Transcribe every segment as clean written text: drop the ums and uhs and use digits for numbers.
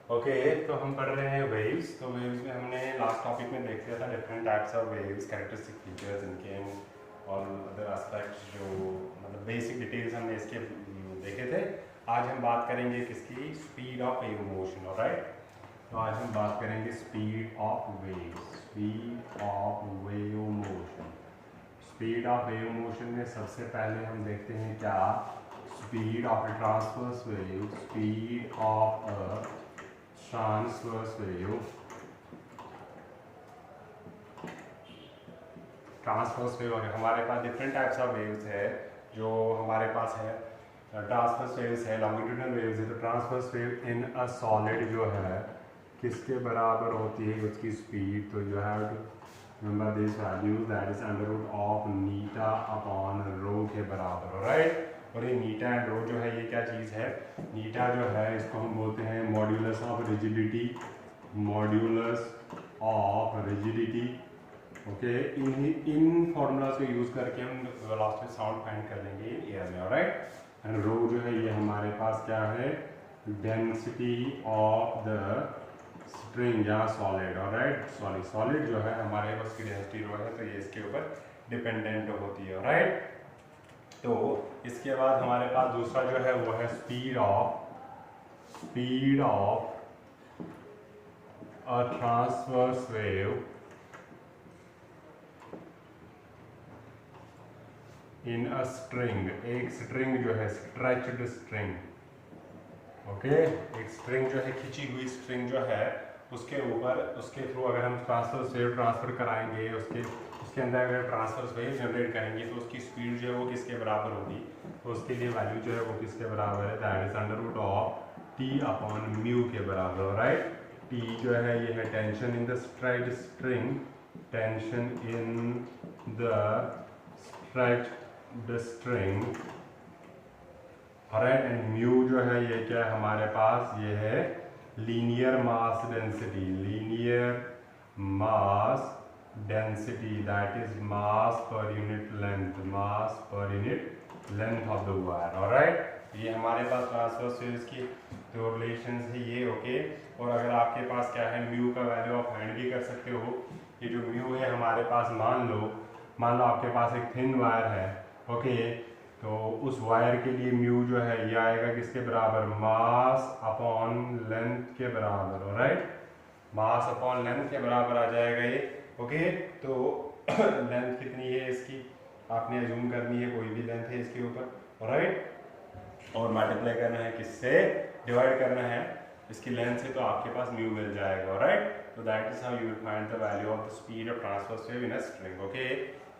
Okay तो हम पढ़ रहे हैं वेव्स। तो वेव्स में हमने लास्ट टॉपिक में देख लिया था different types of waves, characteristic features इनके और अदर एस्पेक्ट्स जो मतलब बेसिक डिटेल्स हमने इसके देखे थे। आज हम बात करेंगे किसकी, speed of wave motion. Alright, तो आज हम बात करेंगे speed of waves, speed of wave motion. Speed of wave motion में सबसे पहले हम देखते हैं क्या, speed of A transverse wave, speed of a transverse wave. Transverse wave हमारे पास डिफरेंट टाइप्स ऑफ वेव्स है जो हमारे पास है। ट्रांसवर्स वेव्स है, लॉन्गिट्यूडनल वेव्स है। तो transverse wave in a solid जो है किसके बराबर होती है उसकी स्पीड, तो you have to remember this value, that is under root of eta upon rho के बराबर। राइट, और ये नीटा एंड रो जो है ये क्या चीज़ है, नीटा जो है इसको हम बोलते हैं modulus of rigidity, modulus of rigidity. Okay, in formulas को यूज़ करके हम लास्ट में साउंड फाइंड कर लेंगे एयर में। ऑलराइट, एंड रो जो है ये हमारे पास क्या है, डेंसिटी ऑफ द स्ट्रिंग या सॉलिड। ऑलराइट, सॉलिड जो है हमारे पास की डेंसिटी रो है, तो ये इसके ऊपर डिपेंडेंट होती है। राइट, तो इसके बाद हमारे पास दूसरा जो है वो है speed of a transverse wave in a string. एक स्ट्रिंग जो है स्ट्रेच्ड स्ट्रिंग, ओके, एक स्ट्रिंग जो है खिंची हुई स्ट्रिंग जो है उसके ऊपर, उसके थ्रू अगर हम ट्रांसवर्स वेव ट्रांसफर कराएंगे, उसके अंदर अगर ट्रांसवर्स वेव जनरेट करेंगे तो उसकी स्पीड जो है वो किसके बराबर होगी, तो उसके लिए वैल्यू जो है वो किसके बराबर है, that is under root of T upon mu के बराबर। राइट, टी जो है ये है tension in the stretched string, tension in the stretched string. Right, and mu जो है ये क्या है हमारे पास, ये है linear mass density, linear mass density, that is mass per unit length, mass per unit length of the wire. Alright, ये हमारे पास ट्रांसवर्स वेव्स की जो रिलेशन है ये। ओके, और अगर आपके पास क्या है, म्यू का वैल्यू आप फाइंड भी कर सकते हो। ये जो म्यू है हमारे पास, मान लो आपके पास एक थिन वायर है। ओके, तो उस वायर के लिए म्यू जो है ये आएगा किसके बराबर, मास अपॉन लेंथ के बराबर। राइट, मास अपॉन लेंथ के बराबर आ जाएगा ये। ओके, तो लेंथ कितनी है इसकी, आपने अज्यूम करनी है कोई भी लेंथ है इसके ऊपर। राइट, और मल्टीप्लाई करना है किससे, डिवाइड करना है इसकी लेंथ से, तो आपके पास म्यू मिल जाएगा। राइट, तो that is how you will find the value of the speed of transverse wave in a string. Okay,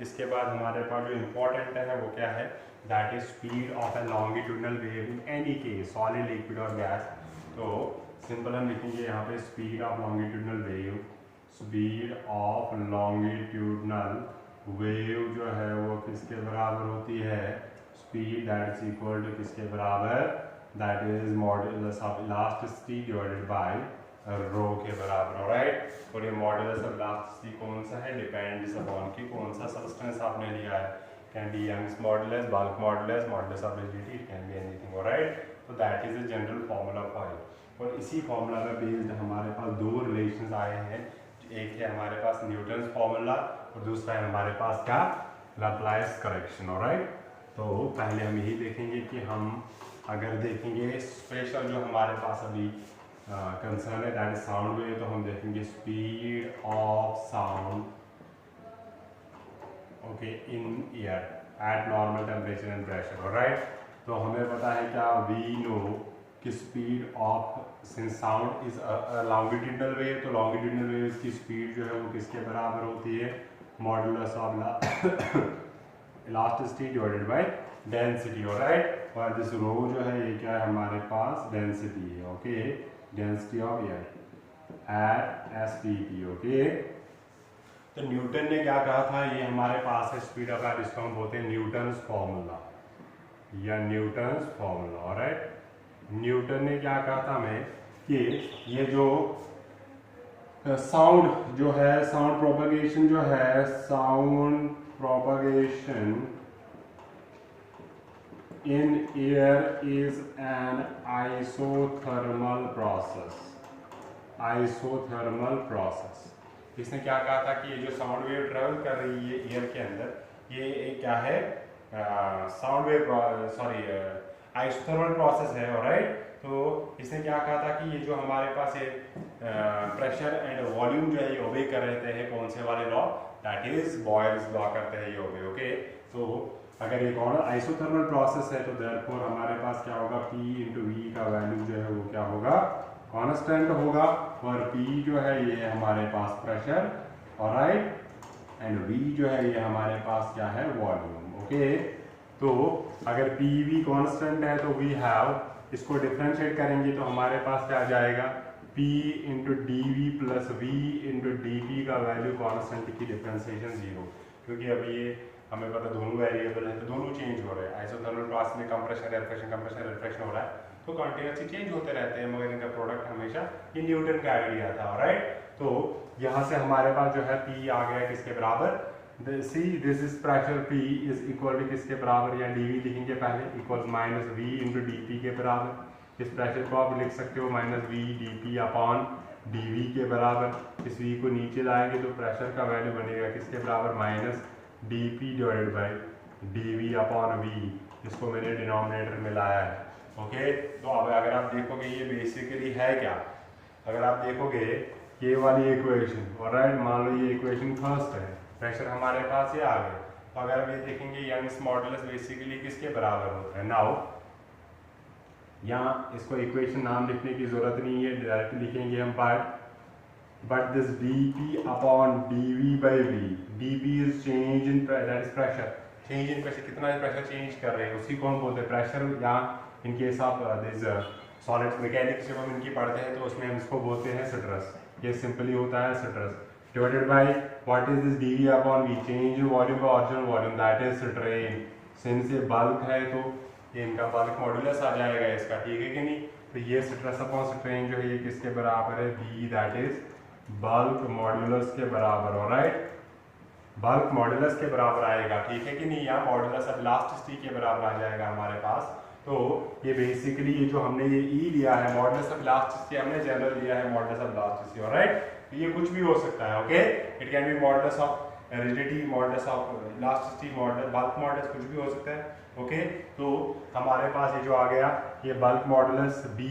इसके बाद हमारे पास जो इम्पोर्टेंट है वो क्या है, that is speed of a longitudinal wave in any case, solid, liquid और gas. तो सिंपल हम लिखेंगे यहाँ पे speed of longitudinal wave, speed of longitudinal wave जो है वो किसके बराबर होती है, speed that is equal to किसके बराबर, that is modulus of elasticity divided by rho के बराबर। ऑलराइट, और ये मॉड्यूलस ऑफ इलास्टिसिटी कौन सा है, डिपेंड्स अपॉन कि कौन सा सब्सटेंस आपने लिया है। Can be Young's modulus, bulk modulus, modulus of rigidity, it can be anything. Alright, तो that is a general formula for. और इसी फार्मूला में बेस्ड हमारे पास दो रिलेशंस आए हैं। एक है हमारे पास न्यूटन्स फार्मूला और दूसरा है हमारे पास क्या, लैप्लास करेक्शन। ऑलराइट, तो पहले हम यही देखेंगे कि हम अगर देखेंगे स्पेशल जो हमारे पास अभी कंसर्न है दैट इज साउंड वेव, तो हम देखेंगे speed of sound okay in air eight normal temperature and pressure. Alright, तो हमें पता है क्या, वी नो कि speed of since sound is longitudinal wave, तो लॉन्गिट्यूडनल वेव की स्पीड जो है वो किसके बराबर होती है, modulus of elasticity divided by density. Alright, और दिस रो जो है ये क्या है हमारे पास, डेंसिटी है। Okay, density of air at STP. Okay, तो न्यूटन ने क्या कहा था, ये हमारे पास है स्पीड ऑफ एयर, इसको हम बोलते हैं न्यूटन्स फॉर्मूला या न्यूटन्स फॉर्मूला। ऑलराइट, न्यूटन ने क्या कहा था हमें कि ये जो साउंड जो है, साउंड प्रोपगेशन जो है, sound propagation in air is an isothermal process. Isothermal process. इसने क्या कहा था कि ये जो साउंड वेव ट्रेवल कर रही है एयर के अंदर, ये एक क्या है, sound wave, sorry, isothermal process है, ऑलराइट। तो इसने क्या कहा था कि ये जो हमारे पास ये प्रेशर एंड वॉल्यूम जो है ये ओबे कर रहे हैं कौन से वाले law, that is Boyle's law करते हैं ये ओबे, ओके। तो अगर एक और आइसोथर्मल प्रोसेस है तो देयरफॉर हमारे पास क्या होगा, P इंटू वी का वैल्यू जो है वो क्या होगा, कांस्टेंट होगा, और P जो है ये हमारे पास प्रेशर, ऑलराइट, एंड V जो है ये हमारे पास क्या है, वॉल्यूम, ओके। तो अगर P V कांस्टेंट है तो वी हैव, इसको डिफरेंशिएट करेंगे तो हमारे पास क्या जाएगा, P into D V plus V into D P का वैल्यू कांस्टेंट की डिफरेंशिएशन 0, क्योंकि अभी ये हमें पता दोनों वेरिएबल है तो दोनों चेंज हो रहे हैं। आइसोथर्मल प्रोसेस में कंप्रेशन रिफ्रेक्शन हो रहा है तो कंटिन्यूसली चेंज होते रहते हैं, मगर इनका प्रोडक्ट हमेशा ये न्यूटन का आइडिया था, राइट। तो यहाँ से हमारे पास जो है P आ गया किसके बराबर, see this is pressure P is equal to किसके बराबर, या dV लिखेंगे पहले, equals minus V into D के बराबर। इस प्रेशर को आप लिख सकते हो minus V D upon dV के बराबर। इस V को नीचे लाएंगे तो प्रेशर का वैल्यू बनेगा किसके बराबर, minus dP divided by dV upon V। इसको मैंने डिनोमिनेटर में लाया है, ओके। तो अब अगर आप देखोगे ये बेसिकली है क्या, अगर आप देखोगे ये वाली इक्वेशन, ऑलराइट, मान लो ये इक्वेशन फर्स्ट है, प्रेशर हमारे पास ये आ गए, तो अगर हम ये देखेंगे यंग्स मॉडुलस बेसिकली किसके बराबर होता है। नाउ यहाँ इसको इक्वेशन नाम लिखने की जरूरत नहीं है, डायरेक्ट लिखेंगे हम, but this dP upon dV by V, dP is change in that is pressure, change in pressure, कितना प्रेशर चेंज कर रहे हैं उसी को हम बोलते हैं प्रेशर। यहाँ इनके साथ दिस सॉलिड्स मैकेनिक्स जब हम इनकी पढ़ते हैं तो उसमें हम इसको बोलते हैं स्ट्रेस, ये सिंपली होता है stress, divided by what is this dV upon V, change in volume का original volume, that is strain. Since ये बल्क है तो ये इनका बल्क मॉड्यूलस आ जाएगा इसका, ठीक है कि नहीं। तो ये स्ट्रेस अपॉन स्ट्रेन जो है ये किसके बराबर है, V, that is bulk modulus के बराबर, ऑलराइट, बल्क मॉड्यूलस के बराबर आएगा, ठीक है कि नहीं। यहाँ मॉड्यूलस अब इलास्टिसिटी के बराबर आ जाएगा हमारे पास। तो ये बेसिकली ये जो हमने ये E लिया है मॉड्यूलस ऑफ इलास्टिसिटी, हमने जनरल लिया है मॉड्यूलस ऑफ इलास्टिसिटी, ऑलराइट। तो ये कुछ भी हो सकता है, okay, it can B modulus of rigidity, modulus of elasticity, modulus bulk modulus, कुछ भी हो सकता है, ओके। तो हमारे पास ये जो आ गया ये बल्क मॉड्यूलस B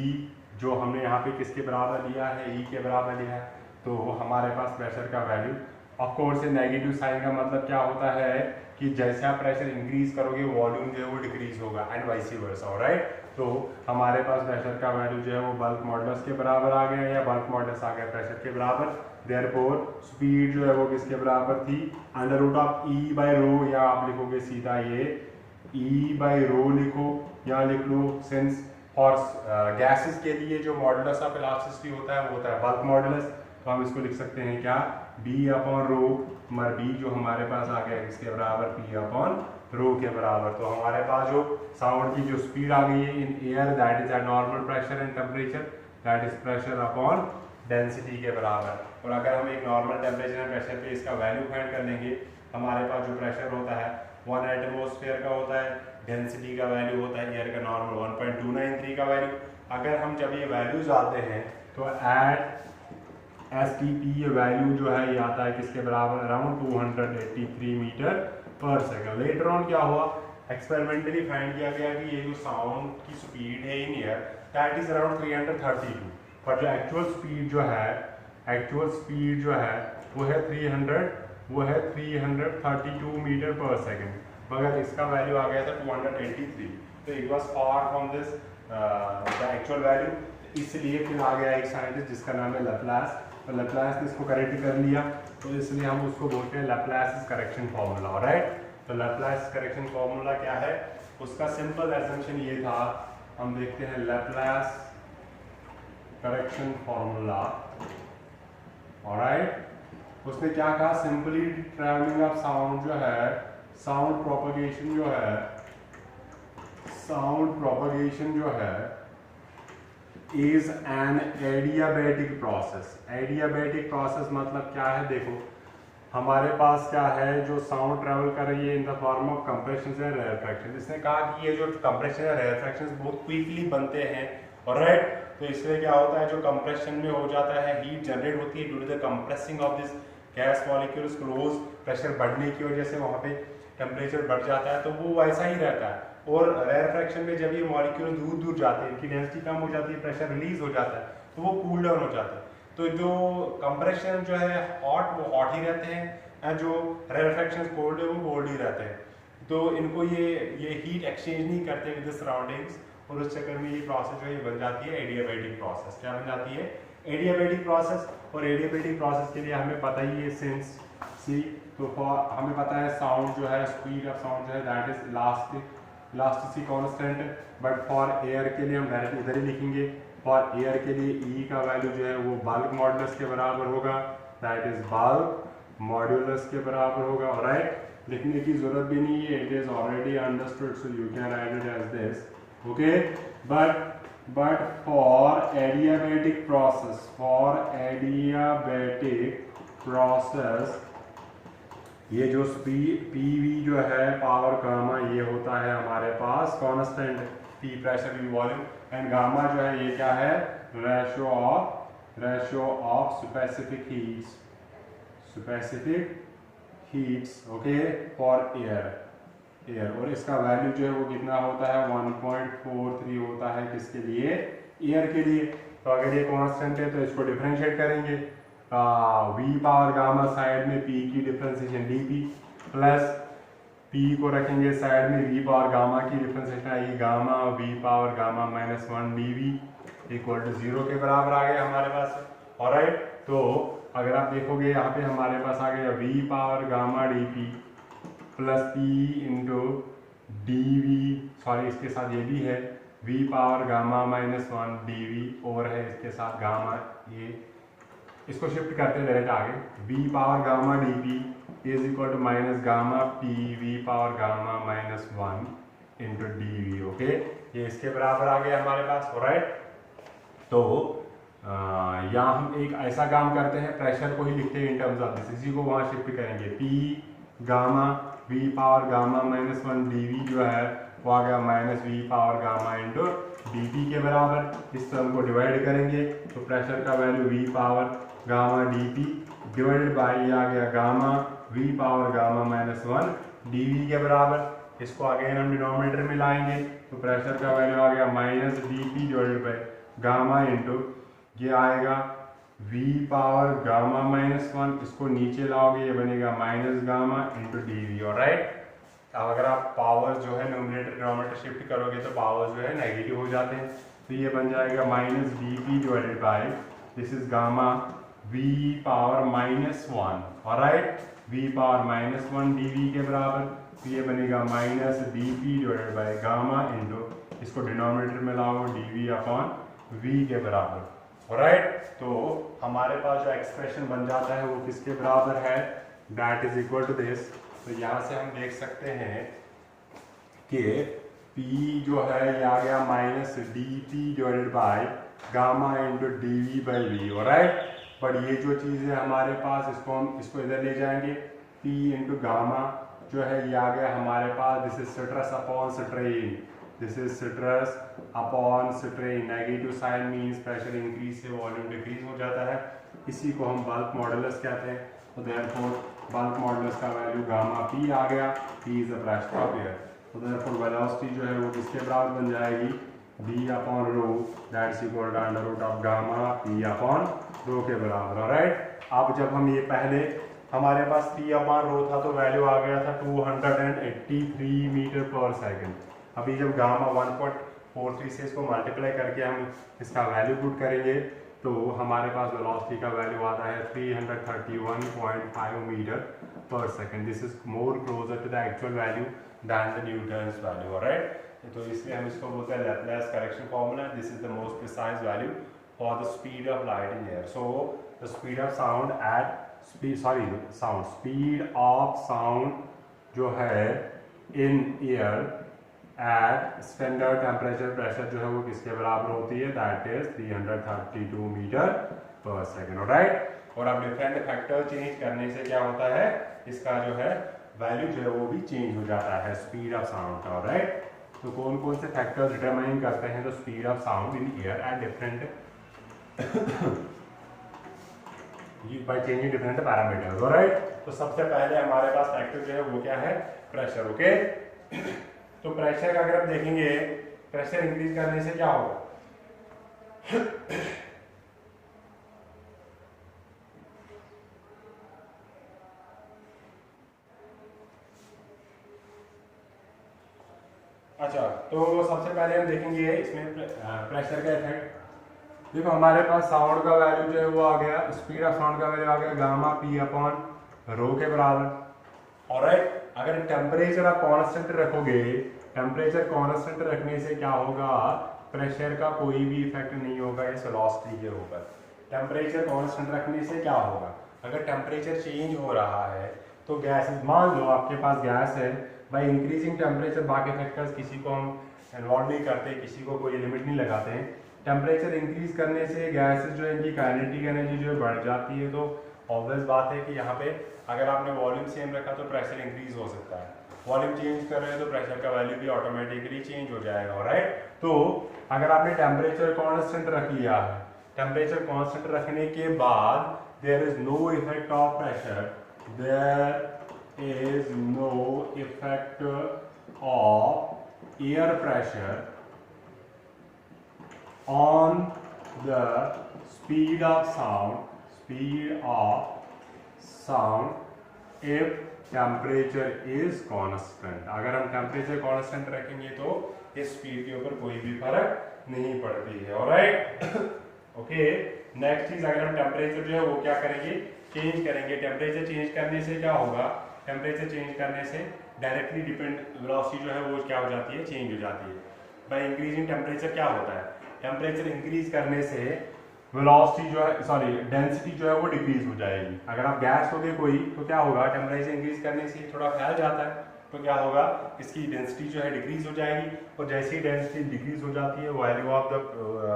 जो हमने यहाँ पे किसके बराबर लिया है, E के बराबर लिया है। तो हमारे पास प्रेशर का वैल्यू, ऑफ कोर्स ये नेगेटिव साइन का मतलब क्या होता है कि जैसे आप प्रेशर इंक्रीज करोगे वॉल्यूम जो है वो डिक्रीज होगा, एंड वाइस वर्सा, ऑलराइट। तो हमारे पास प्रेशर का वैल्यू जो है वो बल्क मॉडुलस के बराबर आ गया, या बल्क मॉडुलस आ गया प्रेशर के बराबर। देयरफॉर स्पीड जो है वो किसके बराबर थी, under root of E by rho, या आप लिखोगे सीधा ये ई बाई रो लिखो, या लिख लो सिंस फॉर गैसेस के लिए जो मॉडुलस ऑफ इलास्टिसिटी होता है वो होता है बल्क मॉडुलस। तो हम इसको लिख सकते हैं क्या, बी अपॉन रो, मर बी जो हमारे पास आ गया इसके बराबर पी अपॉन रो के बराबर। तो हमारे पास जो साउंड की जो स्पीड आ गई है in air, that is eight normal pressure and temperature, that is pressure upon density के बराबर। और अगर हम एक नॉर्मल टेम्परेचर एंड प्रेशर पे इसका वैल्यू फाइंड कर लेंगे, हमारे पास जो प्रेशर होता है 1 एटमॉस्फेयर का होता है, डेंसिटी का वैल्यू होता है एयर का नॉर्मल 1.293 का वैल्यू। अगर हम जब ये वैल्यूज आते हैं तो एट STP ये वैल्यू जो है ये आता है किसके बराबर, अराउंड 283 मीटर पर सेकंड। लेटर ऑन क्या हुआ, एक्सपेरिमेंटली फाइंड किया गया कि ये जो साउंड की स्पीड है in air that is around 332, पर जो एक्चुअल स्पीड जो है वो है 332 मीटर पर सेकंड, मगर इसका वैल्यू आ गया था 283। तो it was far from this the actual value, इसलिए फिर आ गया एक साइंटिस्ट जिसका नाम है लैप्लास। तो लैप्लास ने इसको करेक्ट कर लिया, तो इसलिए हम उसको बोलते हैं लैप्लास करेक्शन फार्मूला, राइट। तो लैप्लास करेक्शन फार्मूला क्या है, उसका सिंपल एजम्पशन ये था, हम देखते हैं लैप्लास करेक्शन फार्मूला, ऑलराइट। उसने क्या कहा, सिंपली ट्रैवलिंग ऑफ साउंड जो है, साउंड प्रोपगेशन जो है is an adiabatic process. Adiabatic process मतलब क्या है, देखो हमारे पास क्या है, जो साउंड ट्रैवल कर रही है in the form of compression and rarefaction. इसने कहा कि ये जो कंप्रेशन एंड रेयरफैक्शन बहुत क्विकली बनते हैं, ऑलराइट, तो इसलिए क्या होता है, जो कंप्रेशन में हो जाता है, हीट जनरेट होती है due to the compressing of this gas molecules close, pressure बढ़ने की वजह से वहाँ पे टेम्परेचर बढ़ जाता है, तो वो वैसा ही रहता है। और रेयरफैक्शन में जब ये मॉलिक्यूल दूर दूर जाते हैं, इनकी डेंसिटी कम हो जाती है, प्रेशर रिलीज हो जाता है, तो वो कूल डाउन हो जाता है। तो जो कंप्रेशन जो है हॉट, वो हॉट ही रहते हैं, एंड जो रेयरफैक्शन कोल्ड है वो कोल्ड ही रहते हैं। तो इनको ये हीट एक्सचेंज नहीं करते विद द सराउंडिंग्स, और उस चक्कर में ये प्रोसेस जो है बन जाती है एडियाबैटिक प्रोसेस। क्या बन जाती है? Adiabatic process. और एडियाबैटिक प्रोसेस के लिए हमें पता ही है सिंस सी, तो हमें पता है साउंड जो है, स्पीड ऑफ साउंड जो है that is elasticity constant, but for air के लिए हम डायरेक्ट इधर ही लिखेंगे। फॉर एयर के लिए ई का वैल्यू जो है वो बल्क मॉडुलस के बराबर होगा, दैट इज बल्क मॉड्यूलस के बराबर होगा। राइट, लिखने की जरूरत भी नहीं है, it is already understood, so you can write it as this, okay. But for adiabatic process ये जो पीवी जो है पावर गामा, ये होता है हमारे पास constant, P pressure V volume, and gamma जो है ये क्या है, ratio of specific heats okay for air. और इसका वैल्यू जो है वो कितना होता है, 1.43 होता है, किसके लिए, एयर के लिए। तो अगर ये कांस्टेंट है तो इसको डिफरेंशिएट करेंगे, वी पावर गामा साइड में पी की डिफरेंशिएशन डीपी, प्लस पी को रखेंगे साइड में, वी पावर गामा की डिफरेंशिएशन आएगी gamma V power gamma minus 1 DV equal to 0 के बराबर आ गया हमारे पास। ऑलराइट, तो अगर आप देखोगे यहाँ पे हमारे पास आ गया V power gamma D P plus P into D V, sorry इसके साथ ये भी है V power gamma minus 1 D V, और है इसके साथ गामा, ये इसको शिफ्ट करते हैं डायरेक्ट आगे, V power gamma D P is equal to minus gamma P V power gamma minus 1 into D V, okay. ये इसके बराबर आ गया हमारे पास। ऑलराइट, तो यहाँ हम एक ऐसा काम करते हैं, प्रेशर को ही लिखते हैं इन टर्म्स ऑफ दिस, इसी को वहाँ शिफ्ट करेंगे, P gamma V power gamma minus 1 D V जो है वो आ गया minus V power gamma into D P के बराबर। इस टर्म को डिवाइड करेंगे तो प्रेशर का value V power gamma D P divided by आ गया gamma V power gamma minus 1 D V के बराबर। इसको अगेन हम डिनोमिनेटर में लाएंगे तो प्रेशर का वैल्यू आ गया minus D P divided by gamma into ये आएगा v पावर गामा माइनस 1, इसको नीचे लाओगे ये बनेगा minus gamma into D V. Alright, अब अगर आप पावर जो है न्यूमरेटर डिनोमिनेटर शिफ्ट करोगे तो पावर जो है नेगेटिव हो जाते हैं, तो ये बन जाएगा minus D P divided by this is gamma v power minus 1। Alright, v power minus 1 D V के बराबर, तो ये बनेगा minus D P divided by gamma into, इसको डिनोमिनेटर में लाओ डी वी अपॉन v के बराबर। राइट, तो हमारे पास जो एक्सप्रेशन बन जाता है वो किसके बराबर है, that is equal to this. तो यहाँ से हम देख सकते हैं कि P जो है ये आ गया minus D P divided by gamma into D V by V. Right, but ये जो चीज़ है हमारे पास, इसको इधर ले जाएंगे, P इंटू गामा जो है ये आ गया हमारे पास, this is stress upon strain, this is stress upon strain, negative sign means pressure increase से वॉल्यूम डिक्रीज हो जाता है, इसी को हम बल्क मॉडुलस कहते हैं। तो देयरफॉर बल्क मॉडुलस का वैल्यू गामा पी आ गया, P is the pressure of air. तो देयरफॉर वेलोसिटी जो है वो किसके बराबर बन जाएगी, B upon rho, that's equal to under root of gamma P upon rho के बराबर। ऑलराइट, अब जब हम ये पहले हमारे पास पी अपॉन रो था तो वैल्यू आ गया था 283 मीटर पर सेकेंड। अभी जब गामा 1.43 से इसको मल्टीप्लाई करके हम इसका वैल्यू पुट करेंगे तो हमारे पास वेलोसिटी का वैल्यू आता है 331.5 metre per second. This is more closer to the actual value than the Newton's value. Alright, तो इसलिए हम इसको बोलते हैं Laplace correction formula. This is the most precise value for the speed of light in air. So the speed of sound at speed of sound जो है in air at standard temperature pressure जो है वो किसके बराबर होती है, that is 332 metre per second. Right, और अब डिफरेंट फैक्टर चेंज करने से क्या होता है, इसका जो है वैल्यू जो है वो भी चेंज हो जाता है स्पीड ऑफ साउंड का। राइट, तो कौन कौन से फैक्टर्स डिटरमाइन करते हैं the speed of sound in air at different by changing different parameters, alright. तो सबसे पहले हमारे पास फैक्टर जो है वो क्या है, प्रेशर, ओके। तो प्रेशर का अगर आप देखेंगे, प्रेशर इंक्रीज करने से क्या होगा, अच्छा, तो सबसे पहले हम देखेंगे इसमें प्रेशर का इफेक्ट। देखो हमारे पास साउंड का वैल्यू जो है वो आ गया, स्पीड ऑफ साउंड का वैल्यू आ गया गामा पी अपॉन रो के बराबर, ऑलराइट। अगर टेम्परेचर आप कांस्टेंट रखोगे, टेम्परेचर कांस्टेंट रखने से क्या होगा, प्रेशर का कोई भी इफेक्ट नहीं होगा इस वेलोसिटी के ऊपर। टेम्परेचर कांस्टेंट रखने से क्या होगा, अगर टेम्परेचर चेंज हो रहा है तो गैस, मान लो आपके पास गैस है, बाई इंक्रीजिंग टेम्परेचर, बाकी फैक्टर्स किसी को हम इन्वॉल्व नहीं करते, किसी को कोई लिमिट नहीं लगाते हैं। टेम्परेचर इंक्रीज करने से गैसेस जो है इनकी काइनेटिक एनर्जी जो है बढ़ जाती है। तो ऑब्वियस बात है कि यहाँ पे अगर आपने वॉल्यूम सेम रखा तो प्रेशर इंक्रीज हो सकता है, वॉल्यूम चेंज कर रहे हैं तो प्रेशर का वैल्यू भी ऑटोमेटिकली चेंज हो जाएगा, राइट। तो अगर आपने टेम्परेचर कांस्टेंट रख लिया है, टेम्परेचर कांस्टेंट रखने के बाद there is no effect of pressure, there is no effect of air pressure on the speed of sound if temperature is constant। अगर हम टेम्परेचर कांस्टेंट रखेंगे तो इस स्पीड के ऊपर कोई भी फर्क नहीं पड़ती है, ऑलराइट। ओके, नेक्स्ट चीज, अगर हम टेम्परेचर जो है वो क्या करेंगे, चेंज करेंगे। टेम्परेचर चेंज करने से क्या होगा, टेम्परेचर चेंज करने से डायरेक्टली डिपेंड वेलोसिटी जो है वो क्या हो जाती है, चेंज हो जाती है। बाय इंक्रीजिंग टेम्परेचर क्या होता है, टेम्परेचर इंक्रीज करने से वेलोसिटी जो है, सॉरी डेंसिटी जो है वो डिक्रीज हो जाएगी। अगर आप गैस लोगे कोई तो क्या होगा, टेम्परेचर इंक्रीज करने से थोड़ा फैल जाता है, तो क्या होगा, इसकी डेंसिटी जो है डिक्रीज हो जाएगी, और जैसे ही डेंसिटी डिक्रीज हो जाती है वैल्यू ऑफ द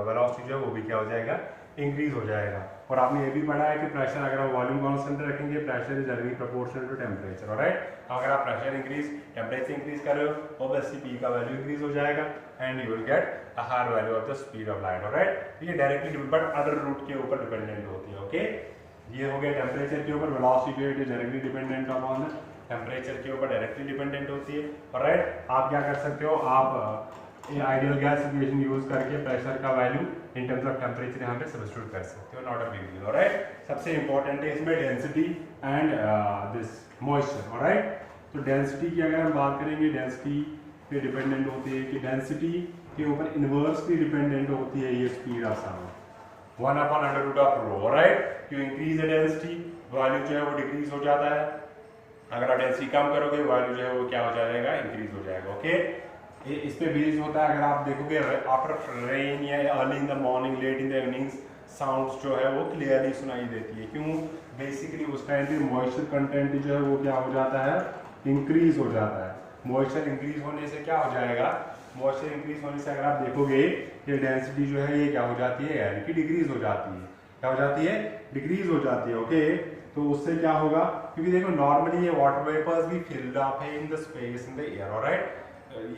वेलोसिटी जो है वो भी क्या हो जाएगा, इंक्रीज हो जाएगा। और आपने ये भी पढ़ा है कि प्रेशर, अगर आप वॉल्यूम कांस्टेंट रखेंगे, pressure is directly proportional to temperature, alright. अगर आप प्रेशर इंक्रीज, टेम्परेचर इंक्रीज कर रहे हो, ऑब्वियसली पी का वैल्यू इंक्रीज हो जाएगा and you will get a higher value of the speed of light, alright. ये डायरेक्टली बट अदर रूट के ऊपर डिपेंडेंट होती है, ओके। ये हो गया टेम्परेचर के ऊपर, वेलोसिटी जो है डायरेक्टली डिपेंडेंट अपॉन टेम्परेचर के ऊपर डायरेक्टली डिपेंडेंट होती है, ऑलराइट। आप क्या कर सकते हो, आप आइडियल गैस इक्वेशन यूज करके प्रेशर का value in terms of temperature यहाँ पे सब्स्टिट्यूट कर सकते हो, not a big deal, alright. सबसे इंपॉर्टेंट है इसमें density and this moisture, alright. तो डेंसिटी की अगर हम बात करेंगे, डेंसिटी पे डिपेंडेंट होती है कि डेंसिटी के ऊपर इनवर्सली डिपेंडेंट होती है ये speed of sound, 1/√ρ, alright. You increase the density, value जो है वो डिक्रीज हो जाता है। अगर आप डेंसिटी कम करोगे वैल्यू जो है वो क्या हो जाएगा, इंक्रीज हो जाएगा, ओके। ये इस पे बेस्ड होता है। अगर आप देखोगे आफ्टर रेन या early in the morning, late in the evenings, sounds जो है वो क्लियरली सुनाई देती है। क्यों, बेसिकली उस टाइम पे मॉइस्चर कंटेंट जो है वो क्या हो जाता है, इंक्रीज हो जाता है। मॉइस्चर इंक्रीज होने से क्या हो जाएगा, मॉइस्चर इंक्रीज होने से अगर आप देखोगे कि डेंसिटी जो है ये क्या हो जाती है, एयर की डिक्रीज हो जाती है, क्या हो जाती है, डिक्रीज हो जाती है, ओके। तो उससे क्या होगा, क्योंकि देखो नॉर्मली ये वाटर वेपर्स भी फिल्ड अप है in the space in the air, alright.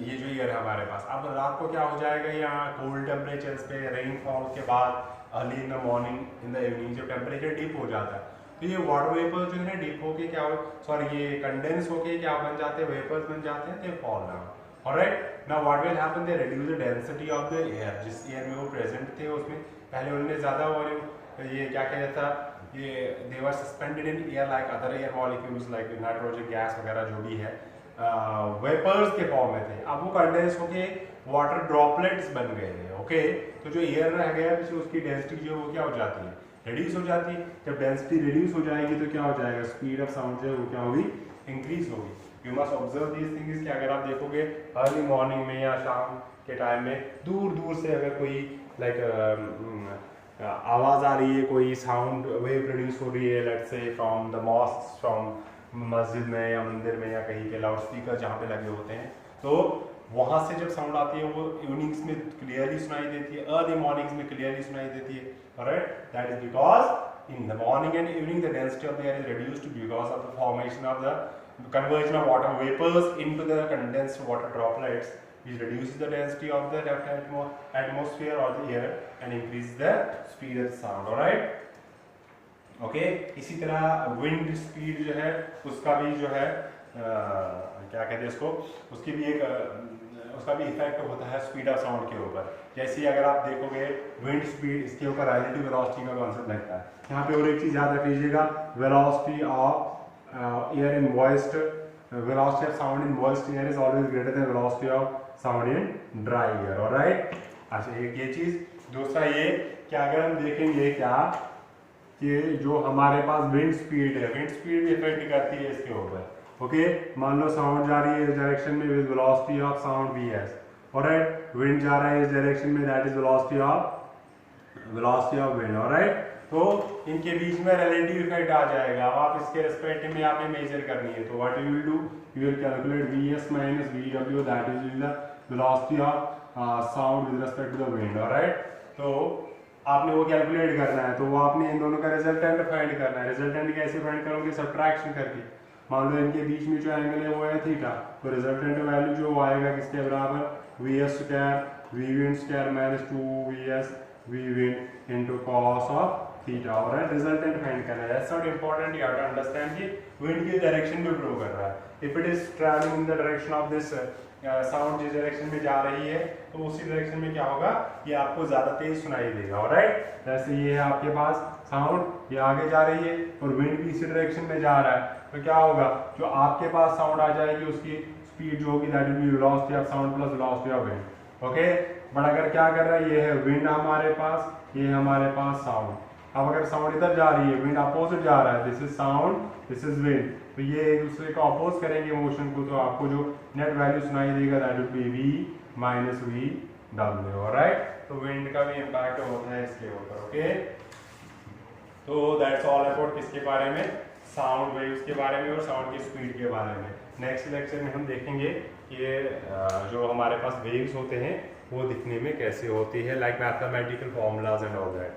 ये जो एयर है हमारे पास, अब रात को क्या हो जाएगा, यहाँ कोल्ड टेम्परेचर्स पे रेनफॉल के बाद early in the morning in the evening जब टेम्परेचर डिप हो जाता है तो ये वाटर वेपर जो है ना डिप होके क्या हो, सॉरी ये कंडेंस होके क्या बन जाते हैं, वेपर्स बन जाते हैं, they fall down, alright. Now what will happen, they reduce the density of the air. जिस एयर में वो प्रेजेंट थे उसमें पहले उन्होंने ज्यादा वॉल्यूम, ये क्या कहता था, ये they were suspended in air like other air molecules like nitrogen gas वगैरह जो भी है, वेपर्स के फॉर्म में थे। अब वो कंडेंस होके वाटर ड्रॉपलेट्स बन गए हैं, ओके। तो जो एयर रह गया पीछे उसकी डेंसिटी जो वो क्या हो जाती है, रिड्यूस हो जाती है। जब डेंसिटी रिड्यूस हो जाएगी तो क्या हो जाएगा, स्पीड ऑफ साउंड जो है वो क्या होगी, इंक्रीज होगी। You must observe these things कि अगर आप देखोगे अर्ली मॉर्निंग में या शाम के टाइम में दूर दूर से अगर कोई लाइक आवाज आ रही है, कोई साउंड वेव प्रोड्यूस हो रही है, let's say from the mosque, from मस्जिद में या मंदिर में या कहीं पे लाउड स्पीकर जहाँ पे लगे होते हैं, तो वहाँ से जब साउंड आती है वो इवनिंग्स में क्लियरली सुनाई देती है, अर्ली मॉर्निंग्स में क्लियरली सुनाई देती है, alright. That is because in the morning and evening the density of the air is reduced because of the formation of the conversion of water vapors into the condensed water droplets which reduces the density of the left atmosphere or the air and increases the speed of the sound. Alright? Okay इसी तरह wind speed जो है उसका भी जो है क्या कहते हैं उसको, उसकी भी एक उसका भी इफेक्ट होता है स्पीड ऑफ साउंड के ऊपर। जैसे अगर आप देखोगे विंड स्पीड, इसके ऊपर रिलेटिव वेलोसिटी का कॉन्सेप्ट लगता है। यहाँ पे और एक चीज याद रख लीजिएगा, velocity of air in moist, velocity of sound in moist air is always greater than velocity of sound in dry air. Alright, अच्छा एक ये चीज। दूसरा ये कि अगर हम देखेंगे क्या कि जो हमारे पास विंड स्पीड है, विंड स्पीड भी इफेक्ट करती है इसके ऊपर। ओके, मान लो साउंड जा रही है इस डायरेक्शन में with velocity of sound vs, alright, wind जा रहा है इस डायरेक्शन में, that is velocity of wind. Alright, तो इनके बीच में रिलेटिव इफेक्ट आ जाएगा। अब आप इसके रिस्पेक्टिव में आपने मेजर करनी है, तो what you will do, you will calculate vs minus vw, that is the velocity of sound with respect to the wind. Alright, तो आपने वो कैलकुलेट करना है, तो वो आपने इन दोनों का रिजल्टेंट फाइंड करना है। रिजल्टेंट कैसे फाइंड करोगे, सब्ट्रैक्शन करके। मान लो इनके बीच में जो एंगल है वो है थीटा, तो रिजल्टेंट वैल्यू जो आएगा किसके बराबर, vs square v wind square minus 2vs v wind into cos of theta. Alright, resultant find करना है। That's not important, you have to understand कि विंड की डायरेक्शन में फ्लो कर रहा है। If it is travelling in the direction of this sound, जिस direction में जा रही है तो उसी डायरेक्शन में क्या होगा, ये आपको ज्यादा तेज सुनाई देगा। ऑलराइट, जैसे ये है आपके पास साउंड, ये आगे जा रही है और विंड भी इसी डायरेक्शन में जा रहा है, तो क्या होगा, जो आपके पास साउंड आ जाएगी उसकी स्पीड जो होगी that will be velocity of sound plus velocity of wind. Okay, but अगर क्या कर रहा है, ये है विंड हमारे पास, ये है हमारे पास साउंड। अब अगर साउंड इधर जा रही है, विंड अपोजिट जा रहा है, this is sound, this is wind, तो ये एक दूसरे को अपोज करेंगे मोशन को, तो आपको जो नेट वैल्यू सुनाई देगा that will be v minus vw। Alright, तो विंड का भी इम्पैक्ट होता है इसके ऊपर। ओके, तो दैट्स ऑल अबाउट किसके बारे में, साउंड वेव्स के बारे में और साउंड की स्पीड के बारे में। नेक्स्ट लेक्चर में हम देखेंगे कि जो हमारे पास वेव्स होते हैं वो दिखने में कैसे होती है, like mathematical formulas and all that.